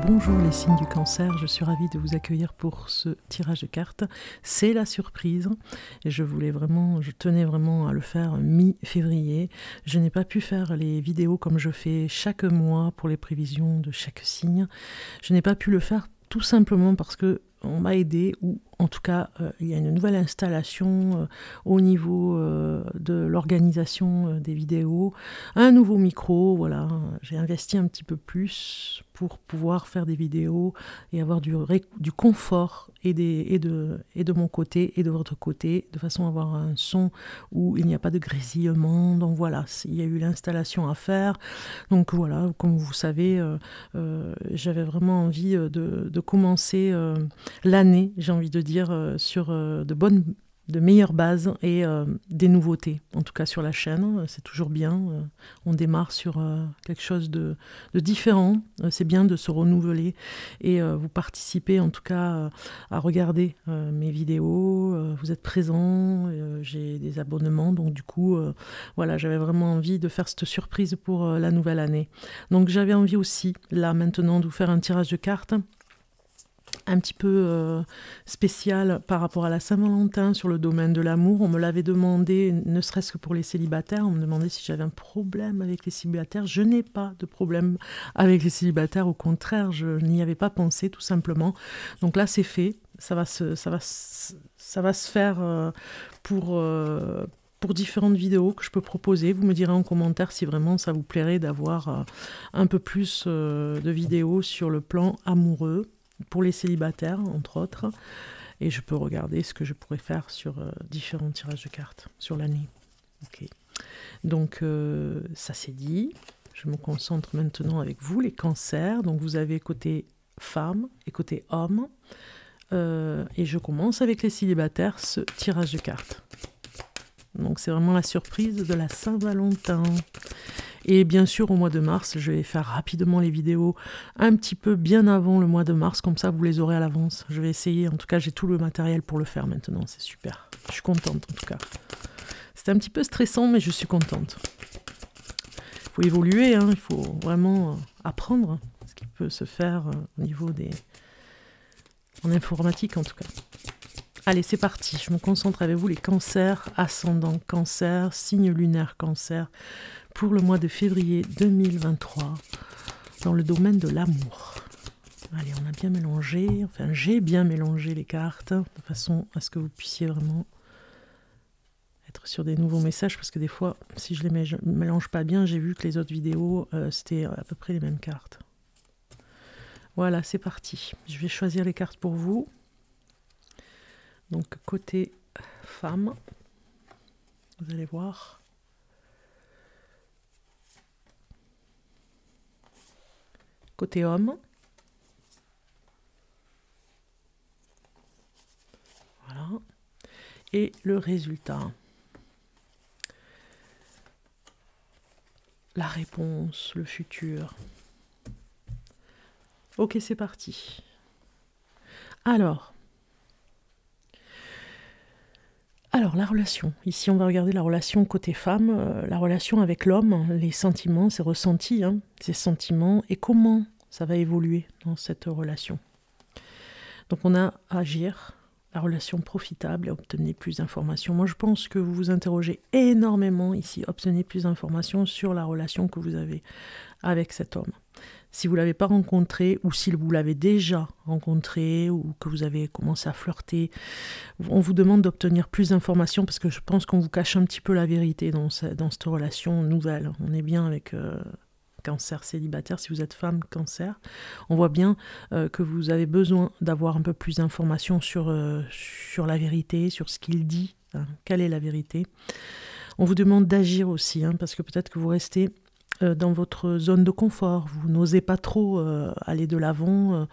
Bonjour les signes du cancer, je suis ravie de vous accueillir pour ce tirage de cartes. C'est la surprise et je tenais vraiment à le faire mi-février. Je n'ai pas pu faire les vidéos comme je fais chaque mois pour les prévisions de chaque signe. Je n'ai pas pu le faire tout simplement parce que on m'a aidé, ou en tout cas il y a une nouvelle installation au niveau de l'organisation des vidéos, un nouveau micro, voilà, j'ai investi un petit peu plus pour pouvoir faire des vidéos et avoir du confort et de mon côté et de votre côté, de façon à avoir un son où il n'y a pas de grésillement. Donc voilà, il y a eu l'installation à faire. Donc voilà, comme vous savez, j'avais vraiment envie de commencer l'année, j'ai envie de dire, sur de meilleures bases et des nouveautés, en tout cas sur la chaîne. C'est toujours bien, on démarre sur quelque chose de différent, c'est bien de se renouveler et vous participez en tout cas à regarder mes vidéos, vous êtes présents, j'ai des abonnements, donc du coup voilà, j'avais vraiment envie de faire cette surprise pour la nouvelle année. Donc j'avais envie aussi là maintenant de vous faire un tirage de cartes un petit peu spécial par rapport à la Saint-Valentin sur le domaine de l'amour. On me l'avait demandé, ne serait-ce que pour les célibataires, on me demandait si j'avais un problème avec les célibataires. Je n'ai pas de problème avec les célibataires, au contraire, je n'y avais pas pensé tout simplement. Donc là c'est fait, ça va se faire pour différentes vidéos que je peux proposer. Vous me direz en commentaire si vraiment ça vous plairait d'avoir un peu plus de vidéos sur le plan amoureux, pour les célibataires, entre autres. Et je peux regarder ce que je pourrais faire sur différents tirages de cartes sur l'année. Okay. Donc, ça c'est dit. Je me concentre maintenant avec vous, les cancers. Donc, vous avez côté femme et côté homme. Et je commence avec les célibataires, ce tirage de cartes. Donc, c'est vraiment la surprise de la Saint-Valentin. Et bien sûr, au mois de mars, je vais faire rapidement les vidéos un petit peu bien avant le mois de mars, comme ça vous les aurez à l'avance. Je vais essayer, en tout cas j'ai tout le matériel pour le faire maintenant, c'est super. Je suis contente en tout cas. C'était un petit peu stressant, mais je suis contente. Il faut évoluer, hein, il faut vraiment apprendre ce qui peut se faire au niveau en informatique en tout cas. Allez, c'est parti, je me concentre avec vous, les cancers, ascendant cancer, signe lunaire cancer, pour le mois de février 2023, dans le domaine de l'amour. Allez, on a bien mélangé, enfin j'ai bien mélangé les cartes, de façon à ce que vous puissiez vraiment être sur des nouveaux messages, parce que des fois, si je les mélange pas bien, j'ai vu que les autres vidéos, c'était à peu près les mêmes cartes. Voilà, c'est parti. Je vais choisir les cartes pour vous. Donc, côté femme, vous allez voir. Côté homme, voilà, et le résultat, la réponse, le futur. Ok, c'est parti. Alors, la relation. Ici, on va regarder la relation côté femme, la relation avec l'homme, les sentiments, ses ressentis, hein, ses sentiments, et comment ça va évoluer dans cette relation. Donc, on a à agir, la relation profitable et obtenir plus d'informations. Moi, je pense que vous vous interrogez énormément ici, obtenez plus d'informations sur la relation que vous avez avec cet homme. Si vous ne l'avez pas rencontré, ou si vous l'avez déjà rencontré, ou que vous avez commencé à flirter, on vous demande d'obtenir plus d'informations, parce que je pense qu'on vous cache un petit peu la vérité dans cette relation nouvelle. On est bien avec cancer célibataire, si vous êtes femme cancer. On voit bien que vous avez besoin d'avoir un peu plus d'informations sur la vérité, sur ce qu'il dit, hein, quelle est la vérité. On vous demande d'agir aussi, hein, parce que peut-être que vous restez dans votre zone de confort, vous n'osez pas trop aller de l'avant,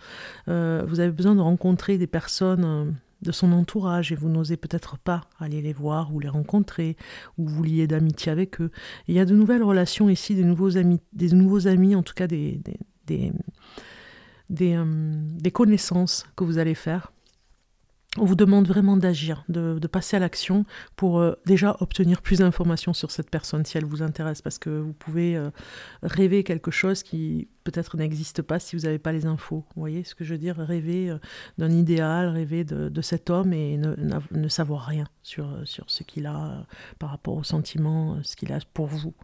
vous avez besoin de rencontrer des personnes de son entourage et vous n'osez peut-être pas aller les voir ou les rencontrer ou vous lier d'amitié avec eux. Et il y a de nouvelles relations ici, des nouveaux amis, en tout cas des connaissances que vous allez faire. On vous demande vraiment d'agir, de passer à l'action pour déjà obtenir plus d'informations sur cette personne si elle vous intéresse, parce que vous pouvez rêver quelque chose qui peut-être n'existe pas si vous n'avez pas les infos. Vous voyez ce que je veux dire? Rêver d'un idéal, rêver de cet homme et ne savoir rien sur ce qu'il a par rapport aux sentiments, ce qu'il a pour vous.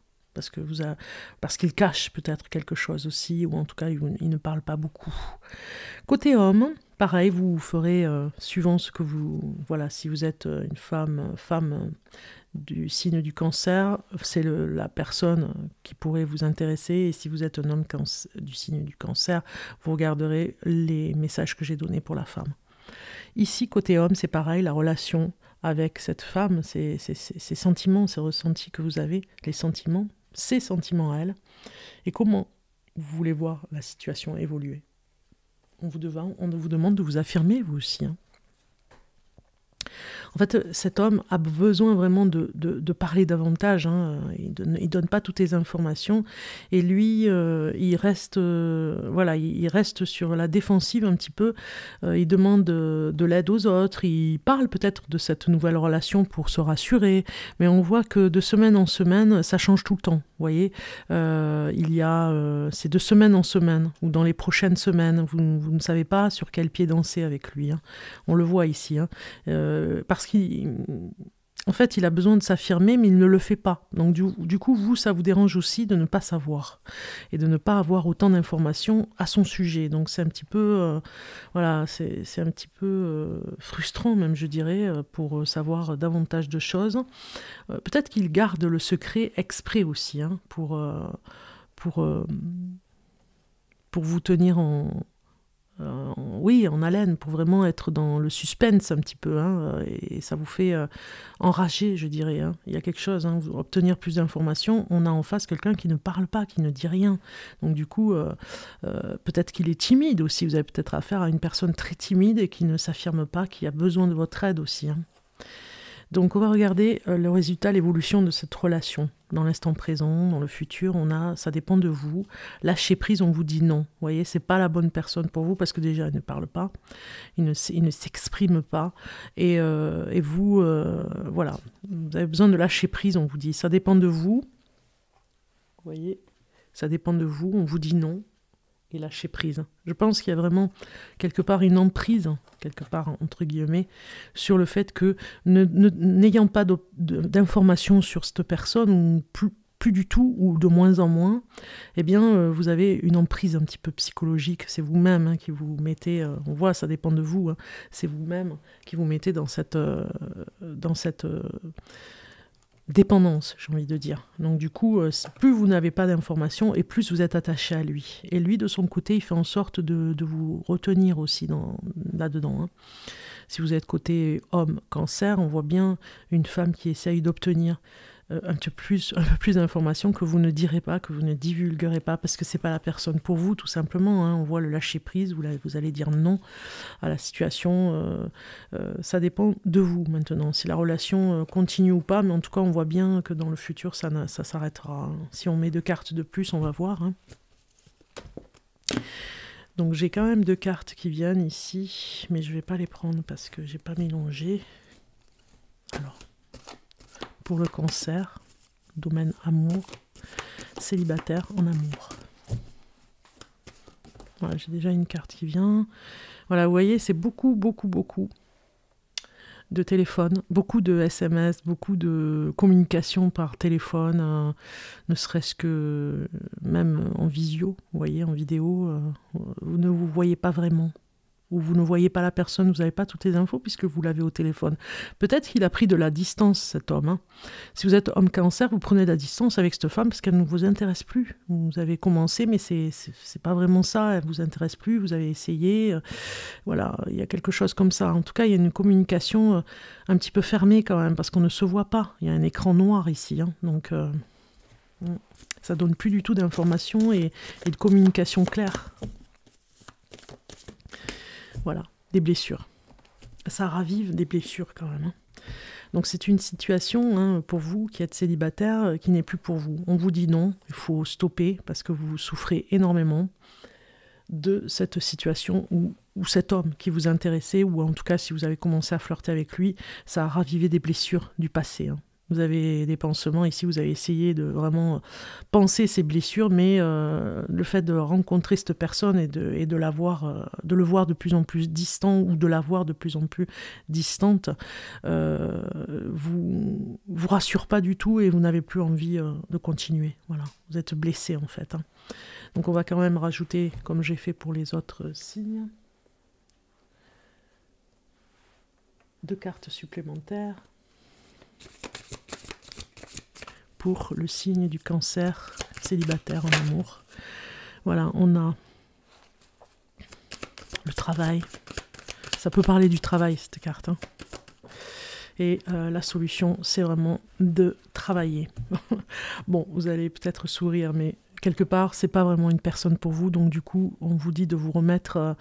Parce qu'il cache peut-être quelque chose aussi, ou en tout cas il ne parle pas beaucoup. Côté homme, pareil, vous ferez suivant ce que vous... Voilà, si vous êtes une femme du signe du cancer, c'est la personne qui pourrait vous intéresser. Et si vous êtes un homme du signe du cancer, vous regarderez les messages que j'ai donnés pour la femme. Ici, côté homme, c'est pareil, la relation avec cette femme, ces sentiments, ces ressentis que vous avez, les sentiments, ses sentiments à elle, et comment vous voulez voir la situation évoluer. On vous demande de vous affirmer, vous aussi. Hein. En fait, cet homme a besoin vraiment de parler davantage. Hein. Il donne pas toutes les informations. Et lui, il reste sur la défensive un petit peu. Il demande de l'aide aux autres. Il parle peut-être de cette nouvelle relation pour se rassurer. Mais on voit que de semaine en semaine, ça change tout le temps. Vous voyez, c'est de semaine en semaine, ou dans les prochaines semaines. Vous ne savez pas sur quel pied danser avec lui. Hein. On le voit ici. Hein. Parce qu'en fait, il a besoin de s'affirmer, mais il ne le fait pas. Donc du coup, vous, ça vous dérange aussi de ne pas savoir et de ne pas avoir autant d'informations à son sujet. Donc c'est un petit peu, c'est un petit peu frustrant même, je dirais, pour savoir davantage de choses. Peut-être qu'il garde le secret exprès aussi, hein, pour vous tenir en haleine, pour vraiment être dans le suspense un petit peu, hein, et ça vous fait enrager, je dirais. Hein. Il y a quelque chose, hein, obtenir plus d'informations, on a en face quelqu'un qui ne parle pas, qui ne dit rien. Donc du coup, peut-être qu'il est timide aussi, vous avez peut-être affaire à une personne très timide et qui ne s'affirme pas, qui a besoin de votre aide aussi. Hein. Donc on va regarder le résultat, l'évolution de cette relation. Dans l'instant présent, dans le futur, ça dépend de vous. Lâcher prise, on vous dit non. Vous voyez, c'est pas la bonne personne pour vous parce que déjà, il ne parle pas, il ne s'exprime pas. Et vous, voilà, vous avez besoin de lâcher prise, on vous dit. Ça dépend de vous. Vous voyez, ça dépend de vous, on vous dit non. Et lâcher prise. Je pense qu'il y a vraiment quelque part une emprise, quelque part entre guillemets, sur le fait que n'ayant pas d'informations sur cette personne, ou plus du tout, ou de moins en moins, eh bien vous avez une emprise un petit peu psychologique. C'est vous-même hein, qui vous mettez, on voit, ça dépend de vous, hein, c'est vous-même qui vous mettez dans cette dépendance, j'ai envie de dire. Donc du coup, plus vous n'avez pas d'informations et plus vous êtes attaché à lui. Et lui, de son côté, il fait en sorte de vous retenir aussi là-dedans. Hein. Si vous êtes côté homme cancer, on voit bien une femme qui essaye d'obtenir un peu plus d'informations que vous ne direz pas, que vous ne divulguerez pas, parce que c'est pas la personne pour vous, tout simplement. Hein. On voit le lâcher prise, vous allez dire non à la situation. Ça dépend de vous maintenant, si la relation continue ou pas, mais en tout cas, on voit bien que dans le futur, ça s'arrêtera. Hein. Si on met 2 cartes de plus, on va voir. Hein. Donc j'ai quand même 2 cartes qui viennent ici, mais je vais pas les prendre parce que j'ai pas mélangé. Alors, pour le cancer, domaine amour, célibataire en amour. Voilà, j'ai déjà une carte qui vient. Voilà, vous voyez, c'est beaucoup de téléphone, beaucoup de SMS, beaucoup de communication par téléphone, ne serait-ce que même en visio, vous voyez, en vidéo, vous ne vous voyez pas vraiment. Ou vous ne voyez pas la personne, vous n'avez pas toutes les infos puisque vous l'avez au téléphone. Peut-être qu'il a pris de la distance, cet homme. Hein. Si vous êtes homme cancer, vous prenez de la distance avec cette femme parce qu'elle ne vous intéresse plus. Vous avez commencé, mais c'est pas vraiment ça. Elle ne vous intéresse plus, vous avez essayé. Voilà, il y a quelque chose comme ça. En tout cas, il y a une communication un petit peu fermée quand même parce qu'on ne se voit pas. Il y a un écran noir ici. Hein. Donc, ça donne plus du tout d'informations et de communication claire. Voilà, des blessures. Ça ravive des blessures quand même. Hein. Donc c'est une situation hein, pour vous qui êtes célibataire qui n'est plus pour vous. On vous dit non, il faut stopper parce que vous souffrez énormément de cette situation où cet homme qui vous intéressait, ou en tout cas si vous avez commencé à flirter avec lui, ça a ravivé des blessures du passé. Vous avez des pansements ici, vous avez essayé de vraiment penser ces blessures, mais le fait de rencontrer cette personne et de le voir de plus en plus distant, ou de la voir de plus en plus distante, vous rassure pas du tout et vous n'avez plus envie de continuer. Voilà, vous êtes blessé en fait. Donc on va quand même rajouter, comme j'ai fait pour les autres signes, 2 cartes supplémentaires pour le signe du Cancer célibataire en amour. Voilà, on a le travail. Ça peut parler du travail, cette carte. Et la solution, c'est vraiment de travailler. Bon, vous allez peut-être sourire, mais quelque part, c'est pas vraiment une personne pour vous. Donc du coup, on vous dit de vous remettre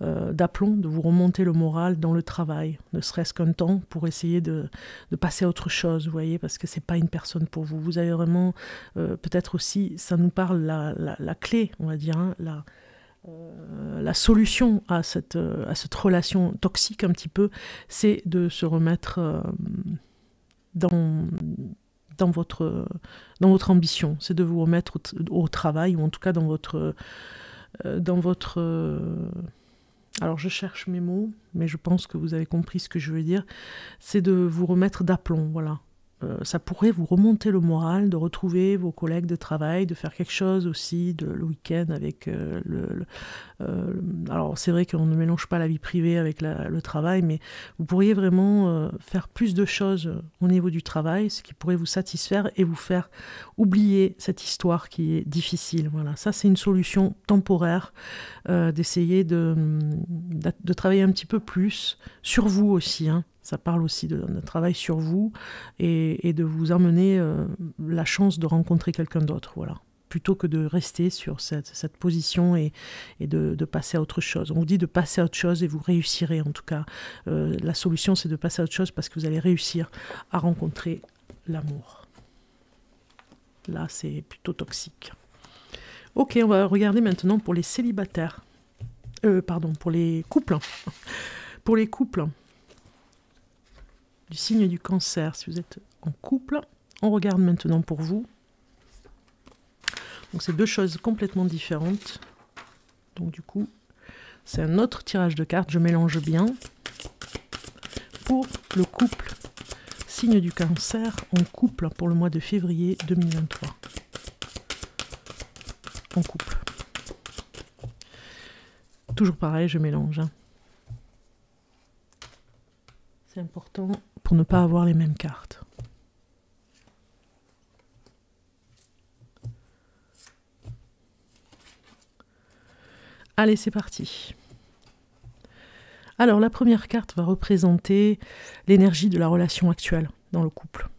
d'aplomb, de vous remonter le moral dans le travail, ne serait-ce qu'un temps pour essayer de passer à autre chose, vous voyez, parce que c'est pas une personne pour vous. Vous avez vraiment, peut-être aussi, ça nous parle la clé, on va dire, la solution à cette relation toxique un petit peu, c'est de se remettre dans votre ambition, c'est de vous remettre au travail, ou en tout cas dans votre alors je cherche mes mots, mais je pense que vous avez compris ce que je veux dire, c'est de vous remettre d'aplomb, voilà. Ça pourrait vous remonter le moral, de retrouver vos collègues de travail, de faire quelque chose aussi le week-end avec alors c'est vrai qu'on ne mélange pas la vie privée avec le travail, mais vous pourriez vraiment faire plus de choses au niveau du travail, ce qui pourrait vous satisfaire et vous faire oublier cette histoire qui est difficile. Voilà, ça c'est une solution temporaire, d'essayer de travailler un petit peu plus sur vous aussi, Ça parle aussi de travail sur vous et de vous amener la chance de rencontrer quelqu'un d'autre, voilà. Plutôt que de rester sur cette position et de passer à autre chose. On vous dit de passer à autre chose et vous réussirez en tout cas. La solution, c'est de passer à autre chose parce que vous allez réussir à rencontrer l'amour. Là, c'est plutôt toxique. Ok, on va regarder maintenant pour les célibataires. Pardon, pour les couples. Pour les couples du signe du Cancer, si vous êtes en couple, on regarde maintenant pour vous. Donc c'est 2 choses complètement différentes. Donc du coup, c'est un autre tirage de cartes, je mélange bien. Pour le couple, signe du Cancer, en couple pour le mois de février 2023. En couple. Toujours pareil, je mélange. C'est important pour ne pas avoir les mêmes cartes. Allez, c'est parti. Alors, la première carte va représenter l'énergie de la relation actuelle dans le couple.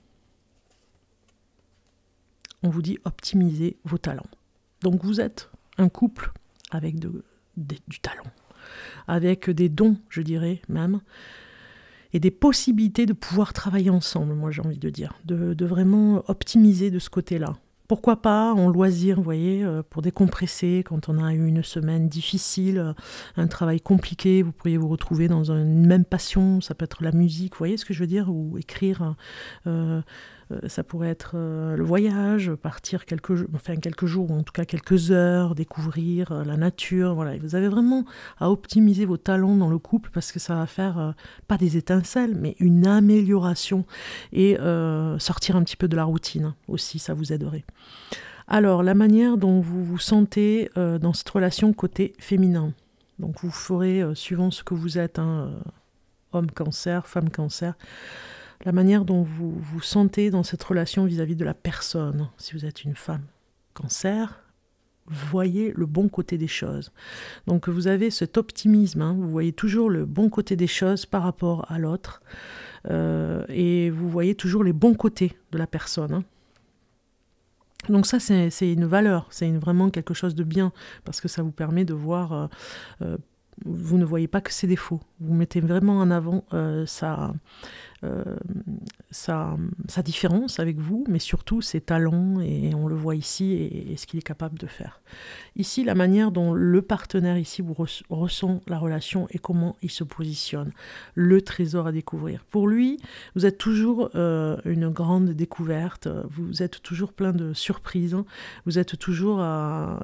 On vous dit optimiser vos talents. Donc, vous êtes un couple avec du talent, avec des dons, je dirais même, et des possibilités de pouvoir travailler ensemble, moi j'ai envie de dire, de vraiment optimiser de ce côté-là. Pourquoi pas en loisir, vous voyez, pour décompresser quand on a eu une semaine difficile, un travail compliqué, vous pourriez vous retrouver dans une même passion, ça peut être la musique, vous voyez ce que je veux dire, ou écrire, ça pourrait être le voyage, partir quelques jours, ou en tout cas quelques heures, découvrir la nature, voilà. Et vous avez vraiment à optimiser vos talents dans le couple parce que ça va faire, pas des étincelles, mais une amélioration et sortir un petit peu de la routine aussi, ça vous aiderait. Alors, la manière dont vous vous sentez dans cette relation côté féminin. Donc, vous ferez, suivant ce que vous êtes, homme cancer, femme cancer, la manière dont vous vous sentez dans cette relation vis-à-vis de la personne. Si vous êtes une femme cancer, voyez le bon côté des choses. Donc, vous avez cet optimisme, vous voyez toujours le bon côté des choses par rapport à l'autre, et vous voyez toujours les bons côtés de la personne. Donc ça, c'est une valeur, c'est vraiment quelque chose de bien, parce que ça vous permet de voir, vous ne voyez pas que ses défauts, vous mettez vraiment en avant euh, sa différence avec vous, mais surtout ses talents, et on le voit ici, et ce qu'il est capable de faire. Ici, la manière dont le partenaire ici vous ressent la relation et comment il se positionne, le trésor à découvrir. Pour lui, vous êtes toujours une grande découverte, vous êtes toujours plein de surprises, vous êtes toujours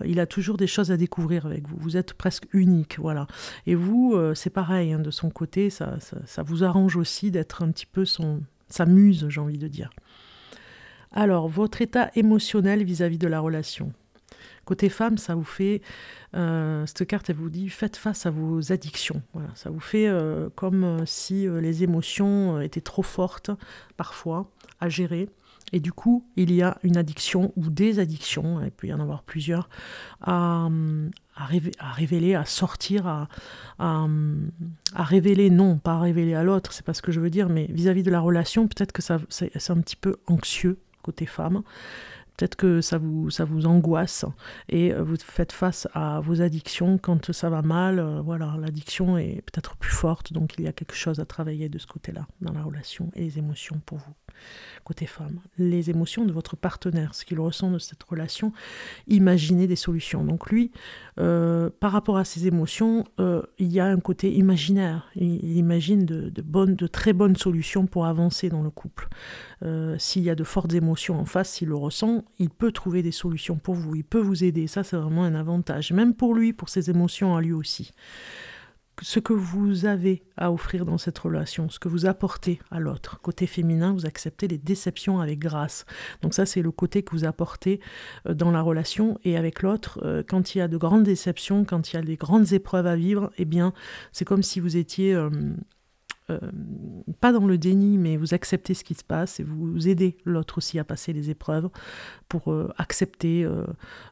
il a toujours des choses à découvrir avec vous, vous êtes presque unique, voilà. Et vous, c'est pareil, hein, de son côté, ça vous arrange aussi d'être un petit peu sa muse, j'ai envie de dire. Alors, votre état émotionnel vis-à-vis de la relation. Côté femme, ça vous fait, cette carte, elle vous dit, faites face à vos addictions. Voilà, ça vous fait comme si les émotions étaient trop fortes, parfois, à gérer. Et du coup, il y a une addiction ou des addictions, il peut y en avoir plusieurs, à révéler, à sortir, à révéler, non, pas à révéler à l'autre, c'est pas ce que je veux dire, mais vis-à-vis de la relation, peut-être que c'est un petit peu anxieux côté femme. Peut-être que ça vous angoisse et vous faites face à vos addictions quand ça va mal. Voilà, l'addiction est peut-être plus forte, donc il y a quelque chose à travailler de ce côté-là, dans la relation et les émotions pour vous. Côté femme, les émotions de votre partenaire, ce qu'il ressent de cette relation, imaginez des solutions. Donc lui, par rapport à ses émotions, il y a un côté imaginaire. Il imagine de très bonnes solutions pour avancer dans le couple. S'il y a de fortes émotions en face, s'il le ressent, il peut trouver des solutions pour vous, il peut vous aider. Ça, c'est vraiment un avantage, même pour lui, pour ses émotions à lui aussi. Ce que vous avez à offrir dans cette relation, ce que vous apportez à l'autre. Côté féminin, vous acceptez les déceptions avec grâce. Donc ça, c'est le côté que vous apportez dans la relation. Et avec l'autre, quand il y a de grandes déceptions, quand il y a des grandes épreuves à vivre, eh bien, c'est comme si vous étiez... pas dans le déni, mais vous acceptez ce qui se passe et vous aidez l'autre aussi à passer les épreuves pour accepter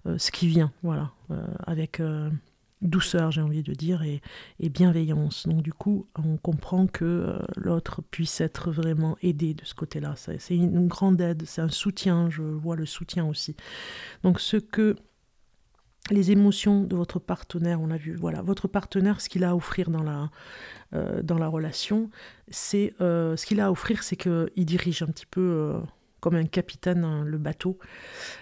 ce qui vient, voilà, avec douceur, j'ai envie de dire, et bienveillance. Donc du coup, on comprend que l'autre puisse être vraiment aidé de ce côté-là. C'est une grande aide, c'est un soutien, je vois le soutien aussi. Donc les émotions de votre partenaire, on a vu, voilà, votre partenaire, ce qu'il a à offrir dans la relation, c'est ce qu'il a à offrir, c'est qu'il dirige un petit peu comme un capitaine le bateau.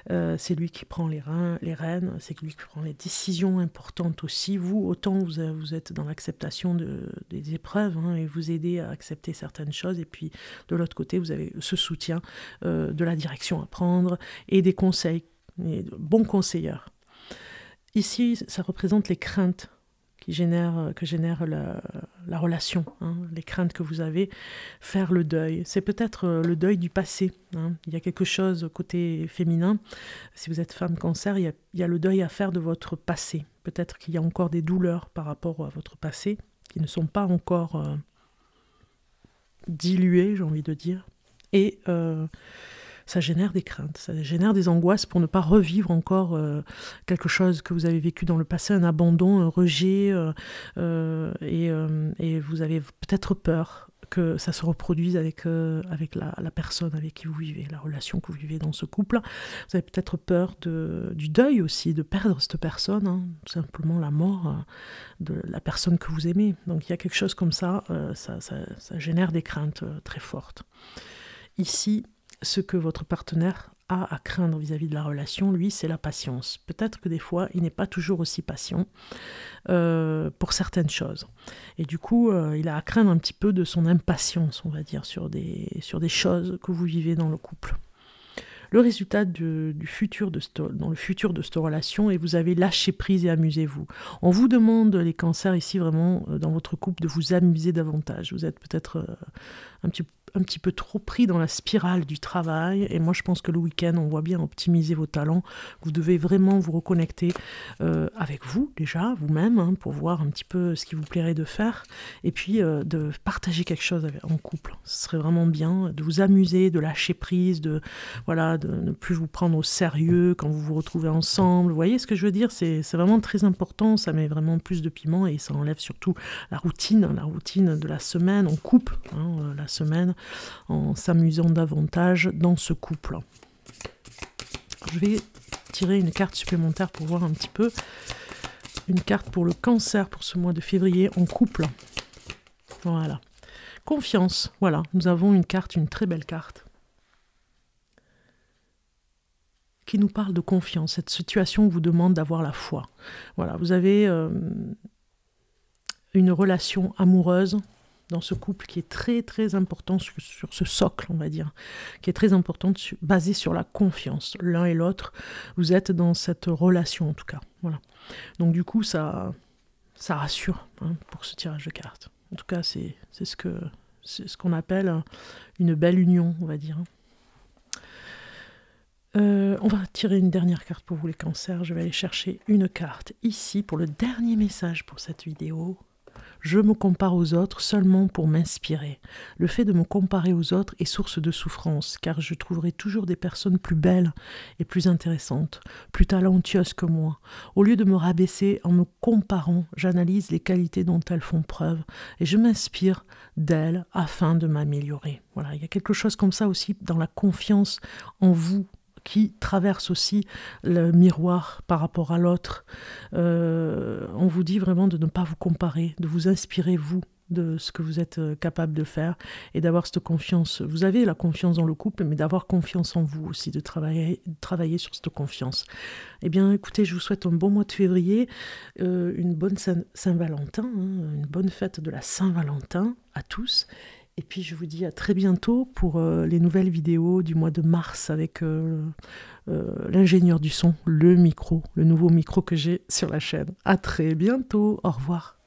C'est lui qui prend les rênes, c'est lui qui prend les décisions importantes aussi. Vous, autant vous êtes dans l'acceptation des épreuves, hein, et vous aidez à accepter certaines choses, et puis de l'autre côté, vous avez ce soutien de la direction à prendre et des conseils, et de bons conseilleurs. Ici, ça représente les craintes que génère la relation, hein, les craintes que vous avez, faire le deuil. C'est peut-être le deuil du passé. Hein. Il y a quelque chose côté féminin. Si vous êtes femme cancer, il y a le deuil à faire de votre passé. Peut-être qu'il y a encore des douleurs par rapport à votre passé qui ne sont pas encore diluées, j'ai envie de dire. Et ça génère des craintes, ça génère des angoisses pour ne pas revivre encore quelque chose que vous avez vécu dans le passé, un abandon, un rejet, et vous avez peut-être peur que ça se reproduise avec la personne avec qui vous vivez, la relation que vous vivez dans ce couple. Vous avez peut-être peur du deuil aussi, de perdre cette personne, hein, tout simplement la mort de la personne que vous aimez. Donc il y a quelque chose comme ça, ça génère des craintes très fortes. Ici, ce que votre partenaire a à craindre vis-à-vis de la relation, lui, c'est la patience. Peut-être que des fois, il n'est pas toujours aussi patient pour certaines choses. Et du coup, il a à craindre un petit peu de son impatience, on va dire, sur des choses que vous vivez dans le couple. Le résultat dans le futur de cette relation, et vous avez lâché prise et amusez-vous. On vous demande, les cancers ici, vraiment, dans votre couple, de vous amuser davantage. Vous êtes peut-être un petit peu trop pris dans la spirale du travail, et moi je pense que le week-end, on voit bien optimiser vos talents. Vous devez vraiment vous reconnecter avec vous, déjà, vous-même, hein, pour voir un petit peu ce qui vous plairait de faire, et puis de partager quelque chose en couple. Ce serait vraiment bien de vous amuser, de lâcher prise, de ne plus vous prendre au sérieux quand vous vous retrouvez ensemble. Vous voyez ce que je veux dire? C'est vraiment très important, ça met vraiment plus de piment, et ça enlève surtout la routine de la semaine. On coupe la semaine en s'amusant davantage dans ce couple. Je vais tirer une carte supplémentaire pour voir un petit peu. Une carte pour le cancer pour ce mois de février en couple. Voilà. Confiance, voilà, nous avons une carte, une très belle carte, qui nous parle de confiance. Cette situation vous demande d'avoir la foi. Voilà, vous avez une relation amoureuse dans ce couple qui est très très important sur ce socle, on va dire, qui est très importante, basée sur la confiance. L'un et l'autre, vous êtes dans cette relation en tout cas. Voilà. Donc du coup, ça rassure hein, pour ce tirage de cartes. En tout cas, c'est ce qu'on appelle une belle union, on va dire. On va tirer une dernière carte pour vous les cancers. Je vais aller chercher une carte ici pour le dernier message pour cette vidéo. Je me compare aux autres seulement pour m'inspirer. Le fait de me comparer aux autres est source de souffrance, car je trouverai toujours des personnes plus belles et plus intéressantes, plus talentueuses que moi. Au lieu de me rabaisser en me comparant, j'analyse les qualités dont elles font preuve et je m'inspire d'elles afin de m'améliorer. Voilà, il y a quelque chose comme ça aussi dans la confiance en vous, qui traverse aussi le miroir par rapport à l'autre. On vous dit vraiment de ne pas vous comparer, de vous inspirer, vous, de ce que vous êtes capable de faire et d'avoir cette confiance. Vous avez la confiance dans le couple, mais d'avoir confiance en vous aussi, de travailler sur cette confiance. Eh bien, écoutez, je vous souhaite un bon mois de février, une bonne Saint-Valentin, hein, une bonne fête de la Saint-Valentin à tous. Et puis je vous dis à très bientôt pour les nouvelles vidéos du mois de mars avec l'ingénieur du son, le nouveau micro que j'ai sur la chaîne. À très bientôt, au revoir.